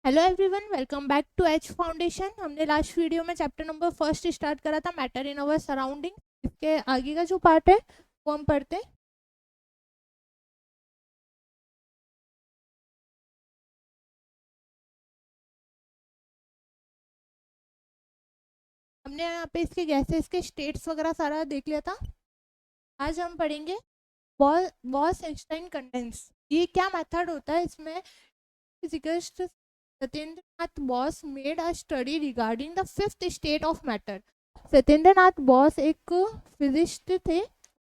Hello everyone, welcome back to H foundation. हमने last video में chapter number first start करा था, matter in our surrounding. इसके आगे का जो पार्ट है वो हम पढ़ते हैं। हमने यहाँ पे इसके गैसेस के स्टेट्स वगैरह सारा देख लिया था। आज हम पढ़ेंगे बॉस-आइंस्टाइन कंडेंस। ये क्या मेथड होता है? इसमें physicist Satyendra Nath boss made a study regarding the fifth state of matter. Satyendra Nath boss एक फिजिस्ट थे,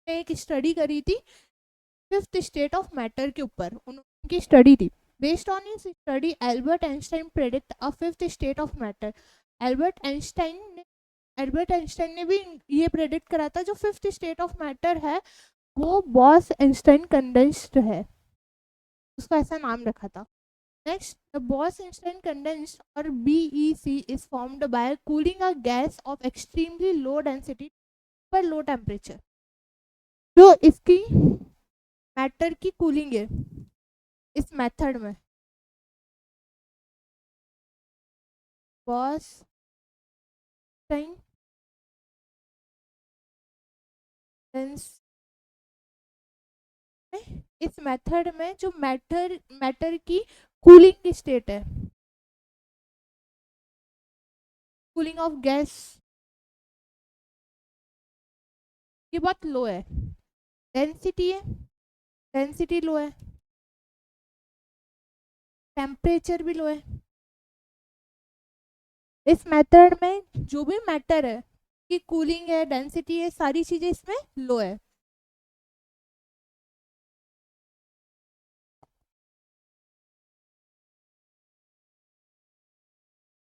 एक स्टडी करी थी फिफ्थ स्टेट ऑफ मैटर के ऊपर। उनकी स्टडी थी। Based on his study Albert Einstein predict a fifth state of matter. Albert Einstein ने भी ये प्रेडिक्ट करा था, जो फिफ्थ स्टेट ऑफ मैटर है वो बॉस आइंस्टाइन कंडेंस्ड है, उसको ऐसा नाम रखा था। Next, the boss Einstein condensed और BEC is formed by cooling a gas off extremely low density पर लो टेम्परेचर। जो इसकी मैटर की कूलिंग है इस मेथड में, बॉस टाइम इस मेथड में जो मैटर मैटर की कूलिंग की स्टेट है, कूलिंग ऑफ गैस, ये बहुत लो है। डेंसिटी है, डेंसिटी लो है, टेम्परेचर भी लो है। इस मेथड में जो भी मैटर है कि कूलिंग है, डेंसिटी है, सारी चीजें इसमें लो है।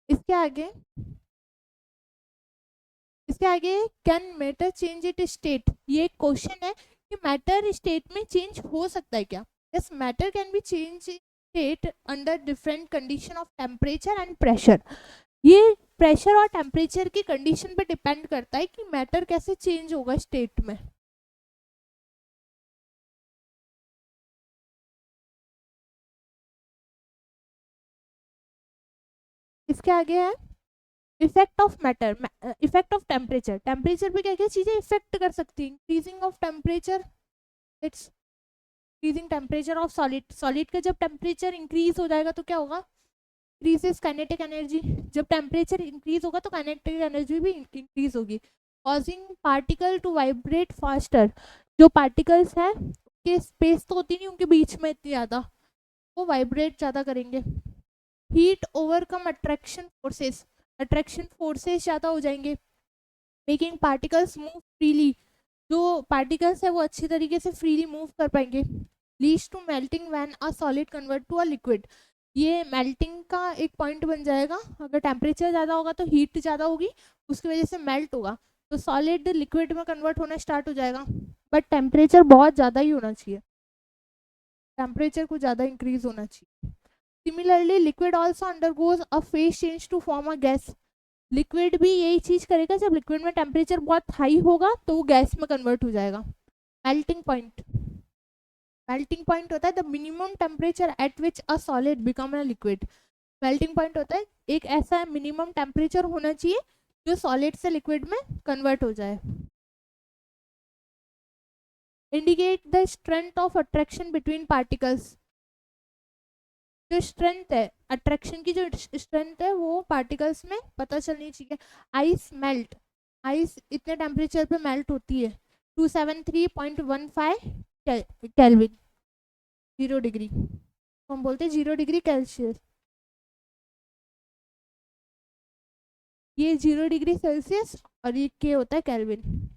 इसके आगे इसके आगे can matter change it state, ये क्वेश्चन है कि मैटर स्टेट में चेंज हो सकता है क्या? Yes, matter can be change state under different condition of temperature and pressure. ये प्रेशर और टेम्परेचर की कंडीशन पे डिपेंड करता है कि मैटर कैसे चेंज होगा स्टेट में। इसके आगे है effect of matter, effect of temperature. Temperature पे क्या क्या चीजें इफेक्ट कर सकती हैं? Increasing of temperature, its increasing temperature of solid. Solid का जब टेम्परेचर इंक्रीज हो जाएगा तो क्या होगा? Increases kinetic energy. जब टेम्परेचर इंक्रीज होगा तो काइनेटिक एनर्जी भी इंक्रीज होगी। Causing particle to vibrate faster. जो पार्टिकल्स हैं उनके स्पेस तो होती नहीं उनके बीच में इतनी ज़्यादा, वो वाइब्रेट ज़्यादा करेंगे। Heat overcome attraction forces, attraction forces ज़्यादा हो जाएंगे। मेकिंग पार्टिकल्स मूव फ्रीली, जो पार्टिकल्स है वो अच्छी तरीके से फ्रीली मूव कर पाएंगे। Leads to melting when a solid convert to a liquid. ये मेल्टिंग का एक पॉइंट बन जाएगा। अगर टेम्परेचर ज़्यादा होगा तो हीट ज़्यादा होगी, उसकी वजह से मेल्ट होगा, तो सॉलिड लिक्विड में कन्वर्ट होना स्टार्ट हो जाएगा। बट टेम्परेचर बहुत ज़्यादा ही होना चाहिए, टेम्परेचर को ज़्यादा इंक्रीज होना चाहिए। Similarly liquid also undergoes a phase change to form a gas. Liquid भी यही चीज़ करेगा, जब लिक्विड में टेम्परेचर बहुत हाई होगा तो वो गैस में कन्वर्ट हो जाएगा। मेल्टिंग पॉइंट, मेल्टिंग पॉइंट होता है the minimum temperature at which a solid become a liquid. Melting point होता है एक ऐसा मिनिमम टेम्परेचर होना चाहिए जो सॉलिड से लिक्विड में कन्वर्ट हो जाए। Indicate the strength of attraction between particles. जो स्ट्रेंथ है, अट्रैक्शन की जो स्ट्रेंथ है वो पार्टिकल्स में पता चलनी चाहिए। आइस मेल्ट, आइस इतने टेम्परेचर पे मेल्ट होती है 273.15 केल्विन, 0 डिग्री। हम बोलते हैं 0 डिग्री सेल्सियस। ये 0 डिग्री सेल्सियस और ये के होता है केल्विन।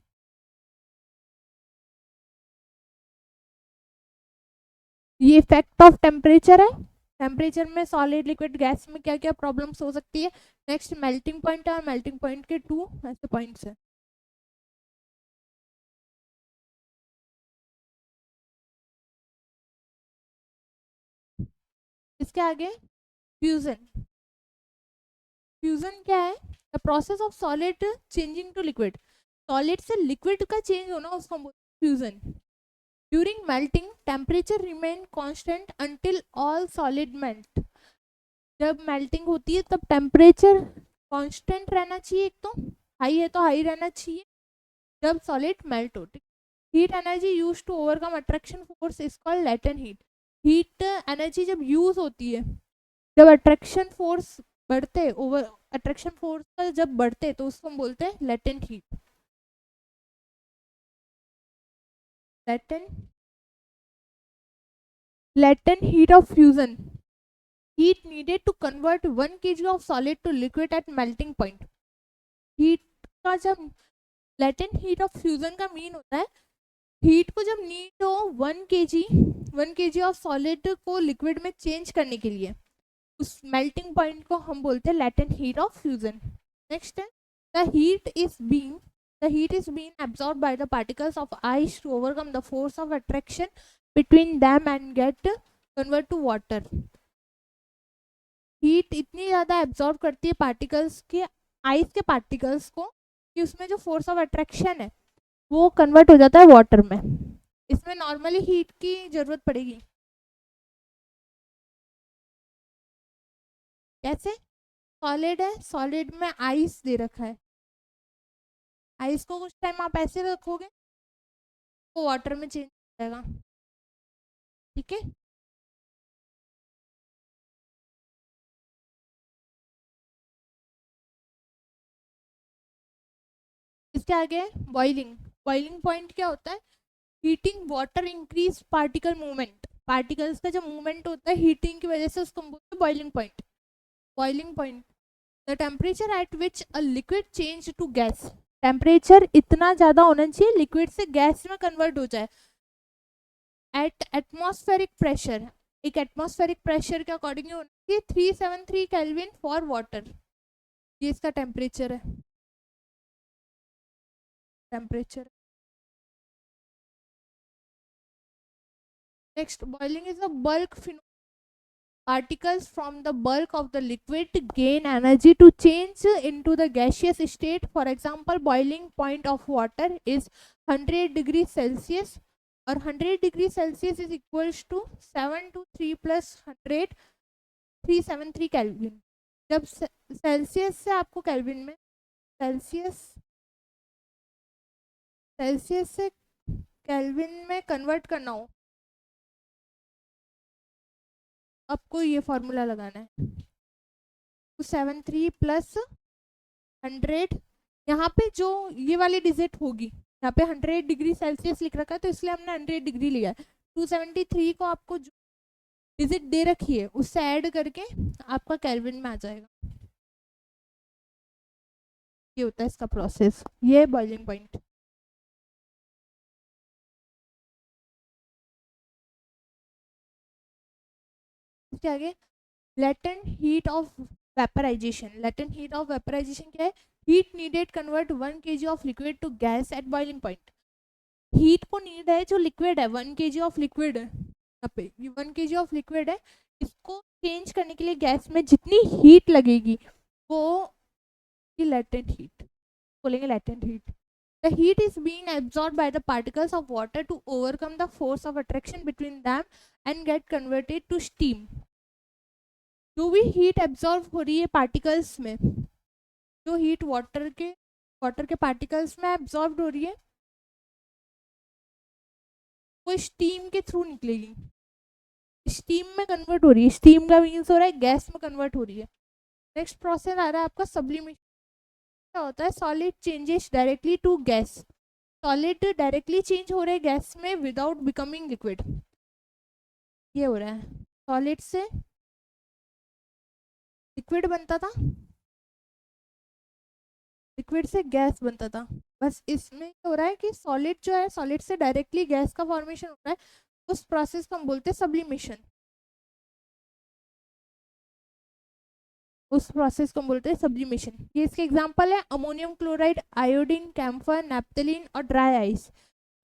ये इफेक्ट ऑफ टेम्परेचर है, टेम्परेचर में सॉलिड लिक्विड गैस में क्या क्या प्रॉब्लम्स हो सकती है। नेक्स्ट मेल्टिंग पॉइंट है, और मेल्टिंग पॉइंट के 2 ऐसे पॉइंट्स हैं। इसके आगे फ्यूजन। फ्यूजन क्या है? The process of solid changing to liquid. Solid से लिक्विड का चेंज होना उसको हम बोलते हैं fusion. During melting temperature remain constant until all solid melt. जब मेल्टिंग होती है तब टेम्परेचर कांस्टेंट रहना चाहिए, एक तो हाई है तो हाई रहना चाहिए जब सॉलिड मेल्ट हो। Heat energy use to overcome attraction force is called latent heat. Heat energy जब यूज होती है, जब अट्रैक्शन फोर्स बढ़ते, ओवर अट्रैक्शन फोर्स का जब बढ़ते तो उसको हम बोलते हैं latent heat. Latent heat of fusion, heat needed to convert 1 kg of solid to liquid at melting point। Heat का जब लेटेंट हीट ऑफ फ्यूजन का मीन होता है हीट को जब नीड हो 1 kg ऑफ सॉलिड को लिक्विड में चेंज करने के लिए, उस मेल्टिंग पॉइंट को हम बोलते हैं latent heat of fusion. Next है the heat is been absorbed by the particles of ice to overcome the force of attraction between them and get convert to water। Heat इतनी ज़्यादा absorb करती है particles के, ice के particles को, कि उसमें जो फोर्स ऑफ अट्रैक्शन है वो कन्वर्ट हो जाता है वाटर में। इसमें नॉर्मली हीट की ज़रूरत पड़ेगी। कैसे? सॉलिड है, सॉलिड में आइस दे रखा है, आइस को कुछ टाइम आप ऐसे रखोगे वो वाटर में चेंज हो जाएगा। ठीक है, इसके आगे है बॉइलिंग। बॉइलिंग पॉइंट क्या होता है? Heating water increase particle movement. Particles का जो मूवमेंट होता है हीटिंग की वजह से उसको हम बोलते हैं boiling point. Boiling point the temperature at which a liquid change to gas. Temperature इतना ज़्यादा होना चाहिए लिक्विड से गैस में कन्वर्ट हो जाए। एट एटमॉस्फेरिक प्रेशर, एक एटमॉस्फेरिक प्रेशर के अकॉर्डिंग होना चाहिए 373 केल्विन फॉर वाटर। ये इसका टेम्परेचर है। Temperature next, boiling is a bulk phenomena. Particles from the bulk of the liquid gain energy to change into the gaseous state. For example, boiling point of water is 100 degrees Celsius, और 100 degree Celsius is equals to 7 to 3 plus 100 373 kelvin. जब Celsius से आपको kelvin में, Celsius Celsius से kelvin में convert करना हो, आपको ये फॉर्मूला लगाना है 73 प्लस 100। यहाँ पे जो ये वाली डिजिट होगी, यहाँ पे 100 डिग्री सेल्सियस लिख रखा है तो इसलिए हमने 100 डिग्री लिया है। 273 को आपको जो डिजिट दे रखी है उससे ऐड करके आपका केल्विन में आ जाएगा। ये होता है इसका प्रोसेस, ये बॉइलिंग पॉइंट। इसके आगे latent heat of vaporization. Latent heat of vaporization क्या है? Heat needed convert 1 kg of liquid to gas at boiling point. Heat को नीड है, जो लिक्विड है 1 kg ऑफ लिक्विड है, यहाँ पे ये 1 kg ऑफ लिक्विड है, इसको चेंज करने के लिए गैस में जितनी हीट लगेगी वो ये लेटेंट हीट बोलेंगे, latent heat. The heat is being absorbed by the particles of water to overcome the force of attraction between them and get converted to steam। जो भी हीट एब्जॉर्ब हो रही है पार्टिकल्स में, जो हीट वाटर के particles में absorb हो रही है वो स्टीम के थ्रू निकलेगी, स्टीम में कन्वर्ट हो रही है। स्टीम का मीन्स हो रहा है गैस में कन्वर्ट हो रही है। नेक्स्ट प्रोसेस आ रहा है आपका सब्लिमेशन। क्या होता है? Solid changes directly to gas. Solid directly change हो रहे हैं गैस में विदाउट बिकमिंग लिक्विड। ये हो रहा है, सॉलिड से लिक्विड बनता था, लिक्विड से गैस बनता था। बस इसमें हो रहा है कि सॉलिड जो है, सॉलिड से डायरेक्टली गैस का फॉर्मेशन हो रहा है, उस प्रोसेस को हम बोलते हैं सब्लिमेशन। उस प्रोसेस को हम बोलते हैं सब्लिमेशन। ये इसके एग्जांपल है ammonium chloride, iodine, camphor, naphthalene और ड्राई आइस।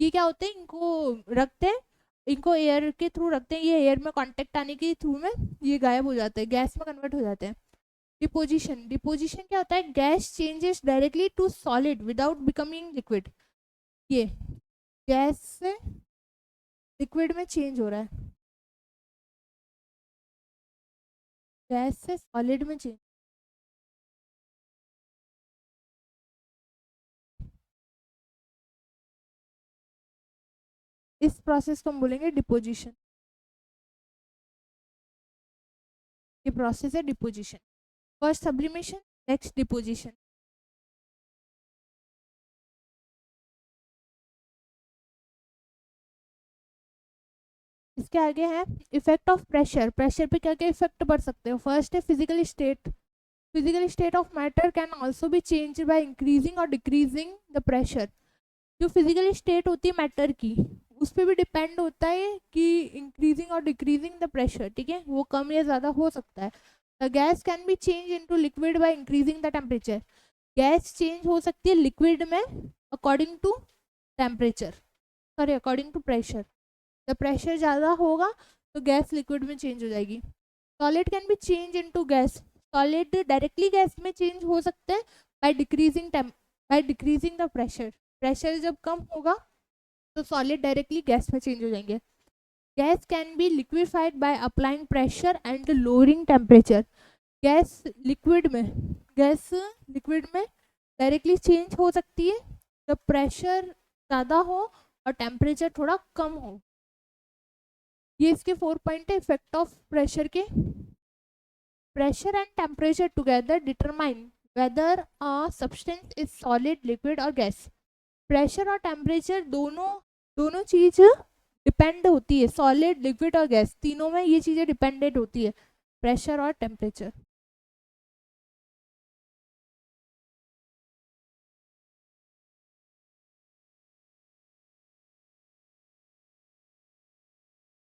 ये क्या होते हैं? इनको रखते हैं, इनको एयर के थ्रू रखते हैं, ये एयर में कांटेक्ट आने के थ्रू में ये गायब हो जाते हैं, गैस में कन्वर्ट हो जाते हैं। डिपोजिशन, डिपोजिशन क्या होता है? Gas changes directly to solid without becoming liquid. ये गैस से लिक्विड में चेंज हो रहा है। गैस से सॉलिड में चेंज, इस प्रोसेस को हम बोलेंगे डिपोजिशन। ये प्रोसेस है deposition. First sublimation, next deposition. इसके आगे है इफेक्ट ऑफ प्रेशर। प्रेशर पे क्या क्या इफेक्ट पड़ सकते हो। फर्स्ट है physical state. Physical state of matter can also be change by increasing और डिक्रीजिंग द प्रेशर। जो फिजिकल स्टेट होती है मैटर की, उस पर भी डिपेंड होता है कि इंक्रीजिंग और डिक्रीजिंग द प्रेशर, ठीक है, वो कम या ज़्यादा हो सकता है। The gas can be change into liquid by increasing the temperature. Gas change हो सकती है लिक्विड में according to temperature, sorry according to pressure. जब प्रेशर ज़्यादा होगा तो गैस लिक्विड में चेंज हो जाएगी। Solid can be change into gas. Solid directly gas में चेंज हो सकते हैं by decreasing the pressure. Pressure जब कम होगा तो सॉलिड डायरेक्टली गैस में चेंज हो जाएंगे। Gas can B liquefied by applying pressure and lowering temperature. Gas liquid में डायरेक्टली चेंज हो सकती है जब प्रेशर ज़्यादा हो और टेम्परेचर थोड़ा कम हो। ये इसके 4 पॉइंट है इफेक्ट ऑफ प्रेशर के। Pressure and temperature together determine whether a substance is solid, liquid और गैस। प्रेशर और टेम्परेचर दोनों चीज डिपेंड होती है, सॉलिड, लिक्विड और गैस तीनों में ये चीज़ें डिपेंडेंट होती है, प्रेशर और टेम्परेचर।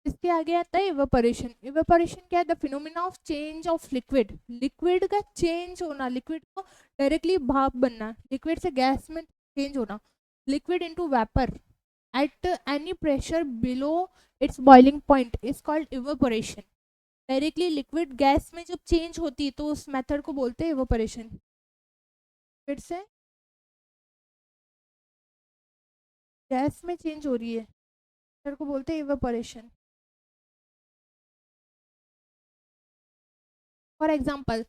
इसके आगे आता है इवेपोरेशन। इवेपोरेशन क्या है? The phenomena of change of liquid. Liquid का चेंज होना, लिक्विड को डायरेक्टली भाप बनना, लिक्विड से गैस में चेंज होना, liquid into vapour at any pressure below it's boiling point is called evaporation. Directly liquid gas में जब चेंज होती है तो उस मेथड को बोलते हैं इवेपोरेशन। फिर से गैस में चेंज हो रही है, मेथड को बोलते हैं evaporation. For example,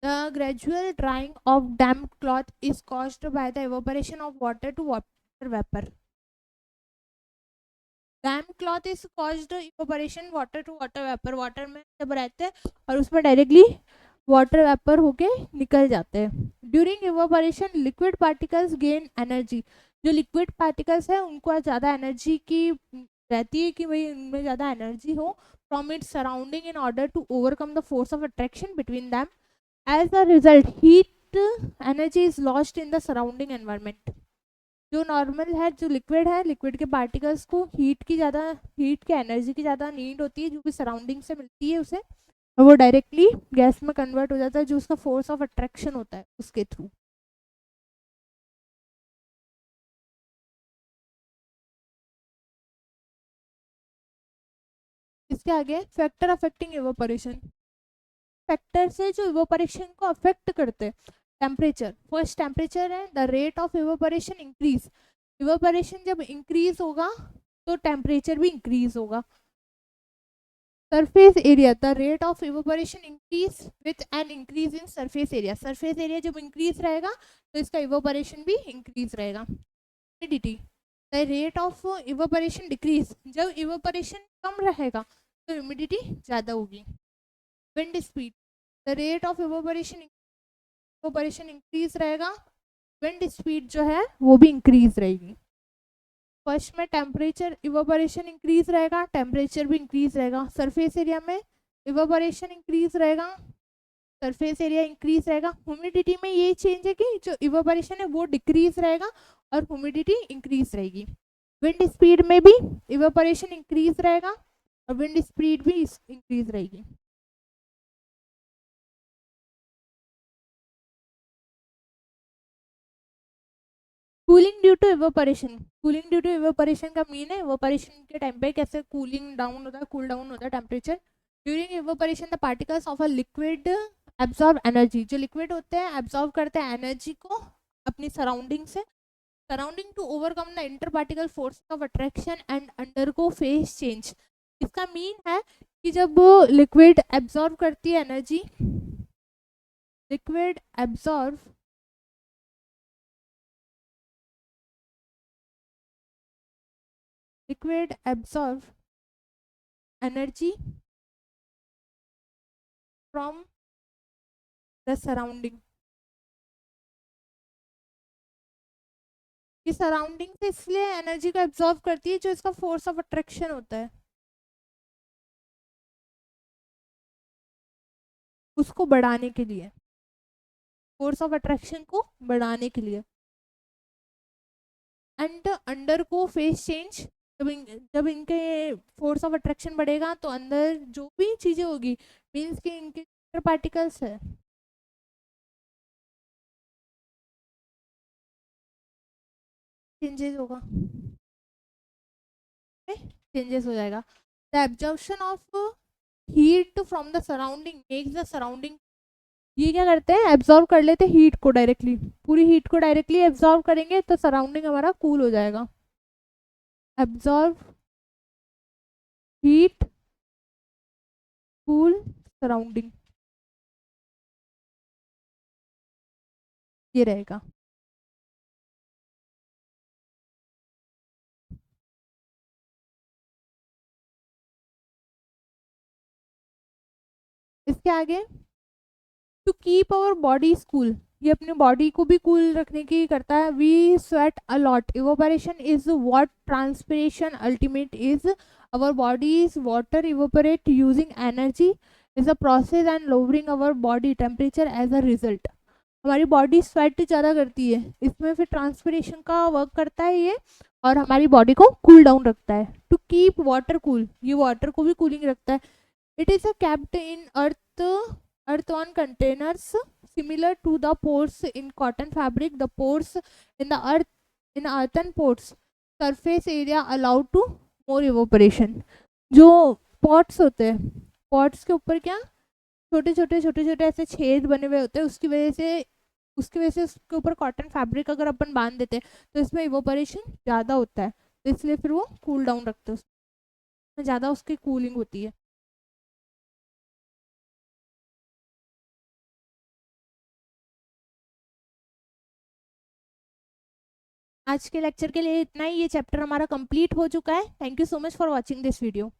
the gradual drying of damp cloth is caused by the evaporation of water to water vapor. Damp cloth is caused evaporation water to water vapor. Water में जब रहते हैं और उसमें डायरेक्टली वाटर वेपर होके निकल जाते हैं। During evaporation liquid particles gain energy. जो लिक्विड पार्टिकल्स है उनको ज़्यादा एनर्जी की रहती है कि भाई उनमें ज़्यादा एनर्जी हो from its surrounding in order to overcome the force of attraction between them. As a result, heat energy is lost in the surrounding environment. जो नॉर्मल है, जो लिक्विड है, लिक्विड के पार्टिकल्स को हीट की एनर्जी की ज़्यादा नीड होती है जो भी सराउंडिंग से मिलती है उसे, और वो डायरेक्टली गैस में कन्वर्ट हो जाता है जो उसका फोर्स ऑफ अट्रैक्शन होता है उसके थ्रू। इसके आगे फैक्टर अफेक्टिंग इवेपोरेशन। फैक्टर से जो इवेपोरेशन को अफेक्ट करते हैं। टेम्परेचर, फर्स्ट टेम्परेचर है, the rate of evaporation increase. Evaporation जब इंक्रीज होगा तो टेम्परेचर भी इंक्रीज होगा। Surface area, the rate of evaporation increase with an increase in surface area. Surface area जब इंक्रीज रहेगा तो इसका इवेपोरेशन भी इंक्रीज रहेगा। Humidity, the rate of evaporation decrease. जब इवेपोरेशन कम रहेगा तो ह्यूमिडिटी ज़्यादा होगी। Wind speed, the rate of evaporation increase रहेगा, विंड स्पीड जो है वो भी इंक्रीज रहेगी। फर्स्ट में टेम्परेचर, इवेपोरेशन इंक्रीज रहेगा, टेम्परेचर भी इंक्रीज रहेगा। सरफेस एरिया में इवेपोरेशन इंक्रीज रहेगा, सरफेस एरिया इंक्रीज रहेगा। ह्यूमिडिटी में ये चेंज है कि जो इवेपोरेशन है वो डिक्रीज रहेगा और ह्यूमिडिटी इंक्रीज रहेगी। विंड स्पीड में भी इवेपोरेशन इंक्रीज रहेगा और विंड स्पीड भी इंक्रीज रहेगी। Cooling due to evaporation. Cooling due to evaporation का मीन है इवेपोरेशन के टाइम पे कैसे कूलिंग डाउन होता है, कूल डाउन होता है temperature. During evaporation the particles of a liquid absorb energy. जो लिक्विड होते हैं एब्जॉर्ब करते हैं एनर्जी को अपनी सराउंडिंग से, surrounding to overcome the inter particle force of attraction and undergo phase change. इसका मीन है कि जब लिक्विड एब्जॉर्ब करती है energy, liquid absorb energy from the surrounding. ये सराउंडिंग से इसलिए एनर्जी को एब्जॉर्ब करती है जो इसका फोर्स ऑफ अट्रैक्शन होता है, उसको बढ़ाने के लिए, फोर्स ऑफ अट्रैक्शन को बढ़ाने के लिए। एंड अंडर को फेस चेंज, जब इनके फोर्स ऑफ अट्रैक्शन बढ़ेगा तो अंदर जो भी चीजें होगी, मीन्स कि इनके पार्टिकल्स है, चेंजेस होगा, चेंजेस हो जाएगा। The absorption of heat from the surrounding makes the surrounding, ये क्या करते हैं, एब्जॉर्ब कर लेते हैं हीट को डायरेक्टली, पूरी हीट को डायरेक्टली एब्जॉर्ब करेंगे तो सराउंडिंग हमारा कूल हो जाएगा। एब्जॉर्ब हीट कूल सराउंडिंग, ये रहेगा। इसके आगे, to keep our body cool, ये अपनी बॉडी को भी कूल रखने की करता है। We sweat a lot, evaporation is what transpiration ultimate is, our body is water evaporate using energy is a process and lowering our body temperature as a result. हमारी body sweat ज़्यादा करती है, इसमें फिर ट्रांसपिरेशन का वर्क करता है ये, और हमारी बॉडी को कूल डाउन रखता है। टू कीप वाटर कूल, ये वाटर को भी कूलिंग रखता है। It is a capped in earth-on containers similar to the pores in cotton fabric. The pores in the earthen pots surface area allowed to more evaporation. जो pots होते हैं, pots के ऊपर क्या छोटे छोटे ऐसे छेद बने हुए होते हैं, उसके वजह से उसके ऊपर कॉटन फैब्रिक अगर अपन बांध देते हैं तो इसमें इवोपरेशन ज़्यादा होता है, तो इसलिए फिर वो कूल डाउन रखते हैं, उसमें ज़्यादा उसकी कूलिंग होती है। आज के लेक्चर के लिए इतना ही, ये चैप्टर हमारा कंप्लीट हो चुका है। Thank you so much for watching this video.